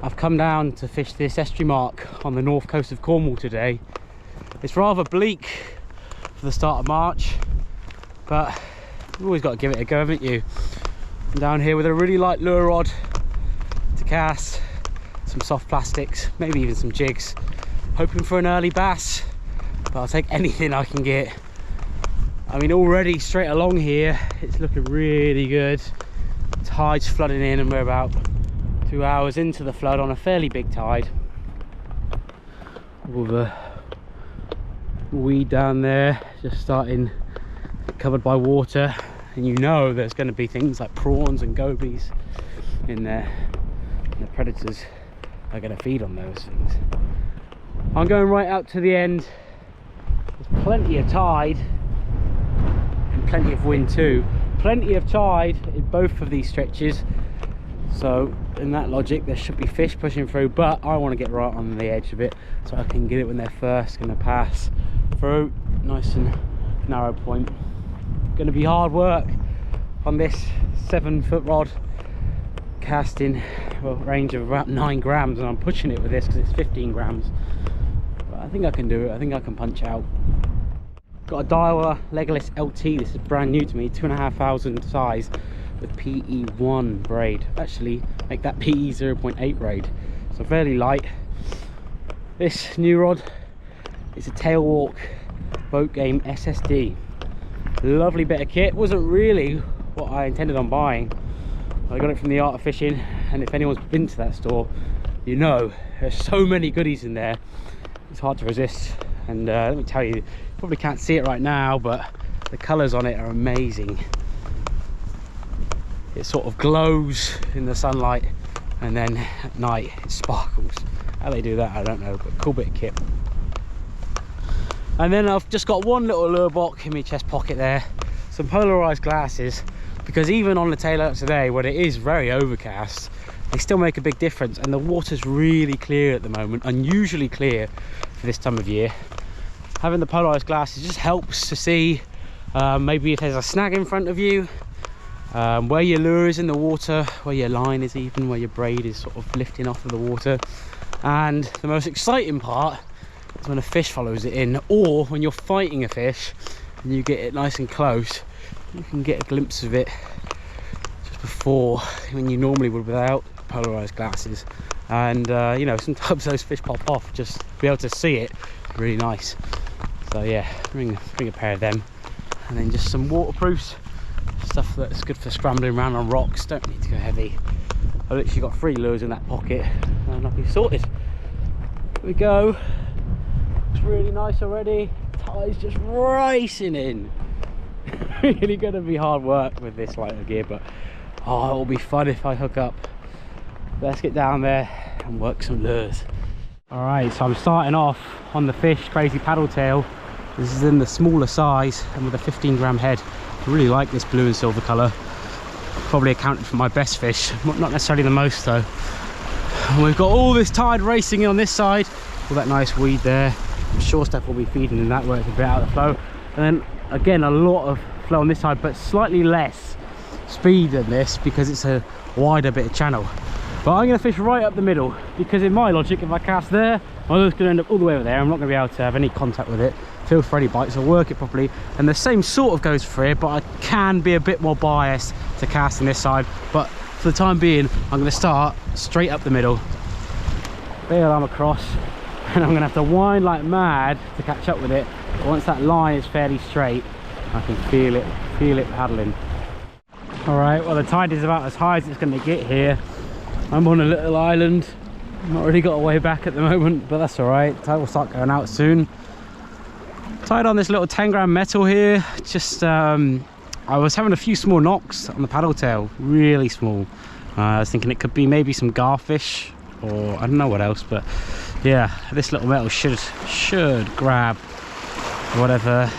I've come down to fish this estuary mark on the north coast of Cornwall today. It's rather bleak for the start of March, but you've always got to give it a go, haven't you? I'm down here with a really light lure rod to cast, some soft plastics, maybe even some jigs, hoping for an early bass, but I'll take anything I can get. I mean, already straight along here it's looking really good. Tide's flooding in and we're about 2 hours into the flood on a fairly big tide. All the weed down there just starting covered by water, and you know there's going to be things like prawns and gobies in there, and the predators are going to feed on those things. I'm going right out to the end. There's plenty of tide and plenty of wind too. Plenty of tide in both of these stretches, so in that logic there should be fish pushing through, but I want to get right on the edge of it so I can get it when they're first going to pass through. Nice and narrow point. Going to be hard work on this 7-foot rod, casting well, range of about 9 grams, and I'm pushing it with this because it's 15 grams, but I think I can do it. I think I can punch out. Got a Daiwa Legolas LT. This is brand new to me, 2,500 size with PE1 braid. Actually make that PE 0.8 braid, so fairly light. This new rod is a Tailwalk Boat Game SSD. Lovely bit of kit. Wasn't really what I intended on buying. I got it from the Art of Fishing, and if anyone's been to that store, you know there's so many goodies in there. It's hard to resist. And let me tell you, you probably can't see it right now, but the colors on it are amazing. It sort of glows in the sunlight, and then at night it sparkles. How they do that I don't know, but cool bit of kit. And then I've just got one little lure box in my chest pocket there, some polarized glasses, because even on the tail out today when it is very overcast, they still make a big difference, and the water's really clear at the moment, unusually clear for this time of year. Having the polarized glasses just helps to see maybe if there's a snag in front of you, where your lure is in the water, where your line is, even where your braid is sort of lifting off of the water. And the most exciting part is when a fish follows it in, or when you're fighting a fish and you get it nice and close, you can get a glimpse of it just before when you normally would without polarized glasses. And you know, sometimes those fish pop off, just to be able to see it, really nice. So yeah, bring a pair of them, and then just some waterproofs, stuff that's good for scrambling around on rocks. Don't need to go heavy. I've literally got 3 lures in that pocket and I'll be sorted. Here we go. It's really nice already. Tide's just racing in. Really gonna be hard work with this lighter gear, but oh, it'll be fun if I hook up. Let's get down there and work some lures. All right, so I'm starting off on the Fish Crazy Paddle Tail. This is in the smaller size and with a 15-gram head. I really like this blue and silver colour. Probably accounted for my best fish, not necessarily the most though. And we've got all this tide racing in on this side, all that nice weed there. I'm sure stuff will be feeding in that where it's a bit out of the flow. And then again, a lot of flow on this side, but slightly less speed than this because it's a wider bit of channel. But I'm going to fish right up the middle, because in my logic, if I cast there, my lure's going to end up all the way over there. I'm not going to be able to have any contact with it, feel for any bites, or work it properly. And the same sort of goes for here, but I can be a bit more biased to casting this side. But for the time being, I'm going to start straight up the middle, bail arm across, and I'm going to have to wind like mad to catch up with it. But once that line is fairly straight, I can feel it paddling. All right, well, the tide is about as high as it's going to get here. I'm on a little island, not really got a way back at the moment, but that's all right. Tide will start going out soon. Tied on this little 10-gram metal here. Just I was having a few small knocks on the paddle tail, really small. I was thinking it could be maybe some garfish, or I don't know what else, but yeah, this little metal should grab whatever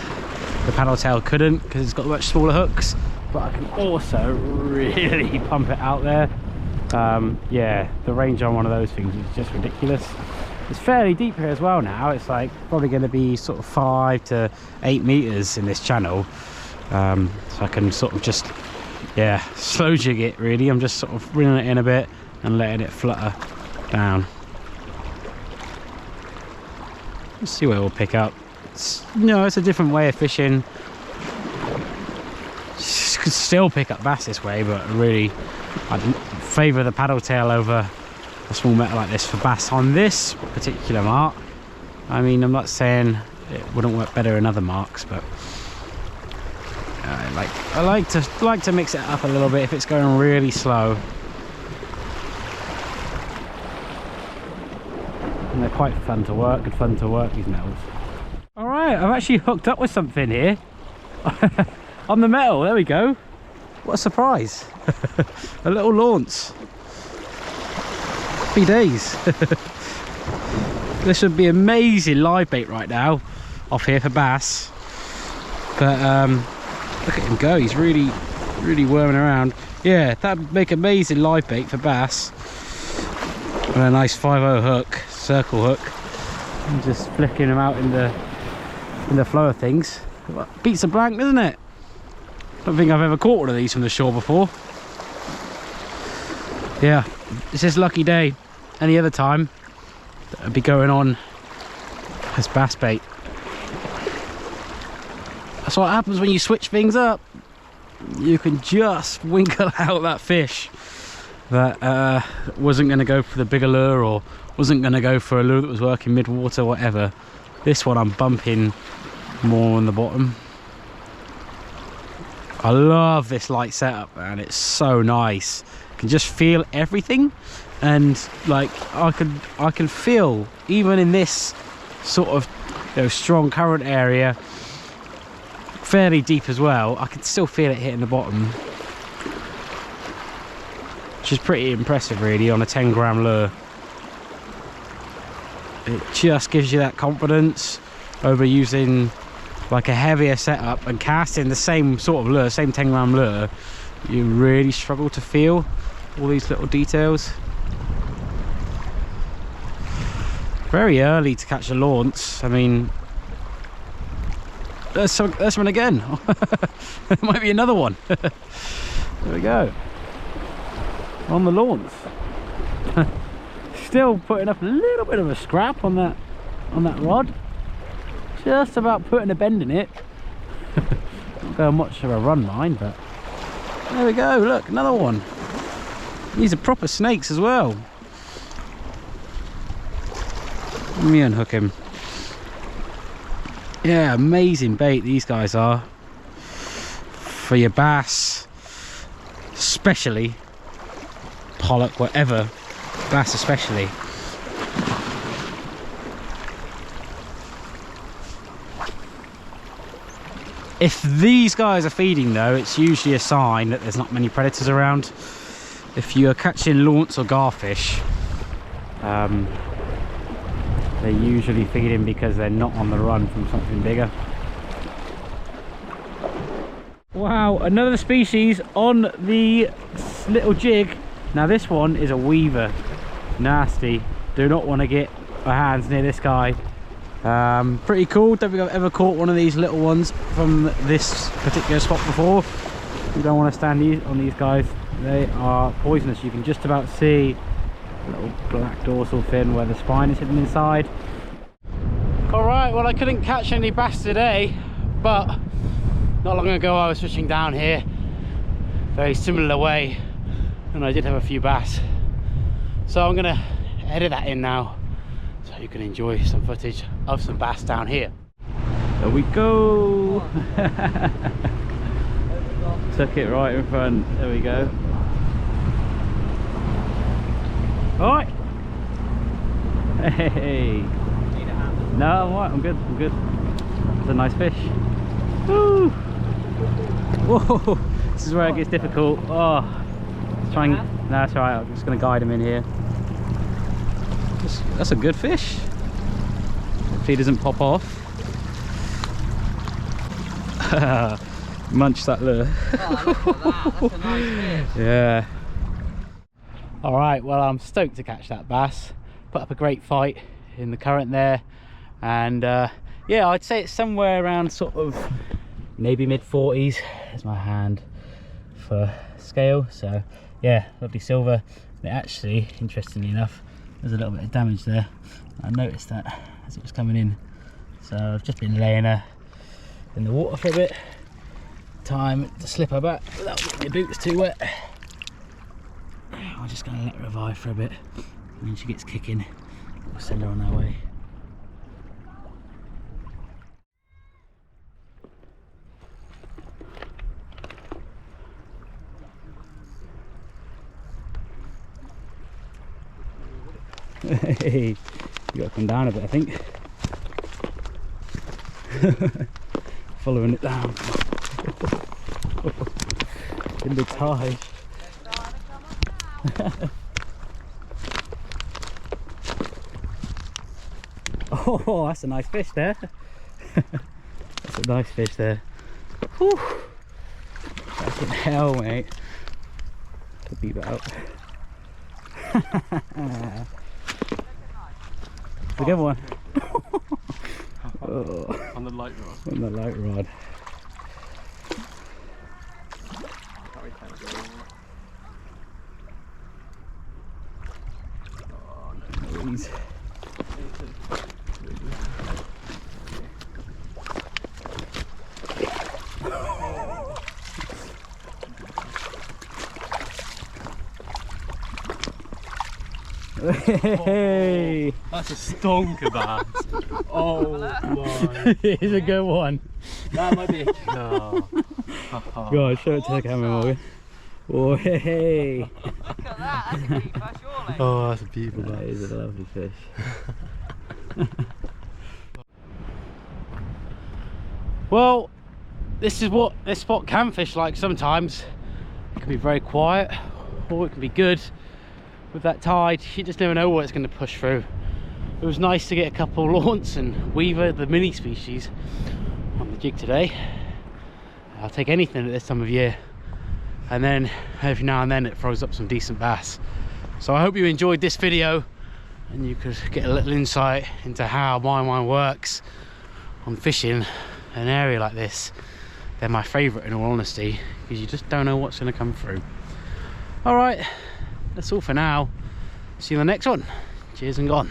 the paddle tail couldn't, because it's got much smaller hooks. But I can also really pump it out there. Yeah, the range on one of those things is just ridiculous. It's fairly deep here as well now. It's like probably going to be sort of 5 to 8 meters in this channel. So I can sort of just, yeah, slow jig it really. I'm just sort of reeling it in a bit and letting it flutter. down. Let's see where we'll pick up. It's a different way of fishing. Could still pick up bass this way, but really I'd favour the paddle tail over a small metal like this for bass on this particular mark. I mean, I'm not saying it wouldn't work better in other marks, but I like to mix it up a little bit if it's going really slow. And they're quite fun to work, good fun to work, these metals. All right, I've actually hooked up with something here. On the metal, there we go. What a surprise. A little launce. Happy days. This would be amazing live bait right now off here for bass. But look at him go, he's really worming around. Yeah, that'd make amazing live bait for bass. And a nice 5/0 hook, circle hook. And just flicking them out in the flow of things. Beats a blank, doesn't it? Don't think I've ever caught one of these from the shore before. Yeah, it's his lucky day. Any other time, I'd be going on as bass bait. That's what happens when you switch things up. You can just winkle out that fish that wasn't going to go for the bigger lure, or wasn't going to go for a lure that was working mid-water, whatever. This one I'm bumping more on the bottom. I love this light setup, man. It's so nice. You can just feel everything, and like I can feel even in this sort of strong current area, fairly deep as well, I can still feel it hitting the bottom, which is pretty impressive really on a 10-gram lure. It just gives you that confidence over using like a heavier setup and casting the same sort of lure, same 10-gram lure. You really struggle to feel all these little details. Very early to catch a launce. I mean, there's one again. There might be another one. There we go. On the launce. Still putting up a little bit of a scrap on that rod. Just about putting a bend in it. Not going much of a run, mind, but there we go. Look, another one. These are proper snakes as well. Let me unhook him. Yeah, amazing bait these guys are for your bass, especially pollock, whatever, bass especially. If these guys are feeding though, it's usually a sign that there's not many predators around. If you're catching launce or garfish, they're usually feeding because they're not on the run from something bigger. Wow, another species on the little jig. Now this one is a weaver. Nasty. Do not want to get our hands near this guy. Pretty cool. Don't think I've ever caught one of these little ones from this particular spot before. You don't want to stand on these guys. They are poisonous. You can just about see a little black dorsal fin where the spine is hidden inside. Alright, well I couldn't catch any bass today, but not long ago I was fishing down here very similar way and I did have a few bass. So I'm gonna edit that in now so you can enjoy some footage of some bass down here. There we go. Took it right in front. There we go. Alright. Hey. No, I'm alright, I'm good, I'm good. It's a nice fish. Woo! Whoa! This is where it gets difficult. Oh, let's try and... No, that's alright, I'm just going to guide him in here. That's a good fish. If he doesn't pop off. Munch that lure. Oh, look at that. That's a nice fish. Yeah. Alright, well I'm stoked to catch that bass. Put up a great fight in the current there. And yeah, I'd say it's somewhere around sort of maybe mid-40s. There's my hand for scale. So yeah, lovely silver. They actually, interestingly enough, there's a little bit of damage there. I noticed that as it was coming in, so I've just been laying her in the water for a bit. Time to slip her back without getting your boots too wet. I'm just going to let her revive for a bit, and when she gets kicking, we'll send her on our way. Hey, you got to come down a bit, I think. Following it down in the tide. Oh, that's a nice fish there. That's a nice fish there. Whew. Fucking hell, mate. Could beat that up. It's a good one. Oh. On the light rod. On the light rod. Please. Hey! That's a stonker, that. Oh my! It's a good one. That might be a no. Go on, show it to the camera, Morgan. Oh, hey! Look at that, that's a keeper, surely. Oh, that's a beautiful. That is a lovely fish. Well, this is what this spot can fish like sometimes. It can be very quiet, or it can be good. With that tide, you just never know what it's going to push through. It was nice to get a couple launce and weaver, the mini species, on the jig today. I'll take anything at this time of year, and then every now and then it throws up some decent bass. So I hope you enjoyed this video and you could get a little insight into how my mind works on fishing an area like this. They're my favourite, in all honesty, because you just don't know what's going to come through. All right, that's all for now. See you in the next one. Cheers and gone.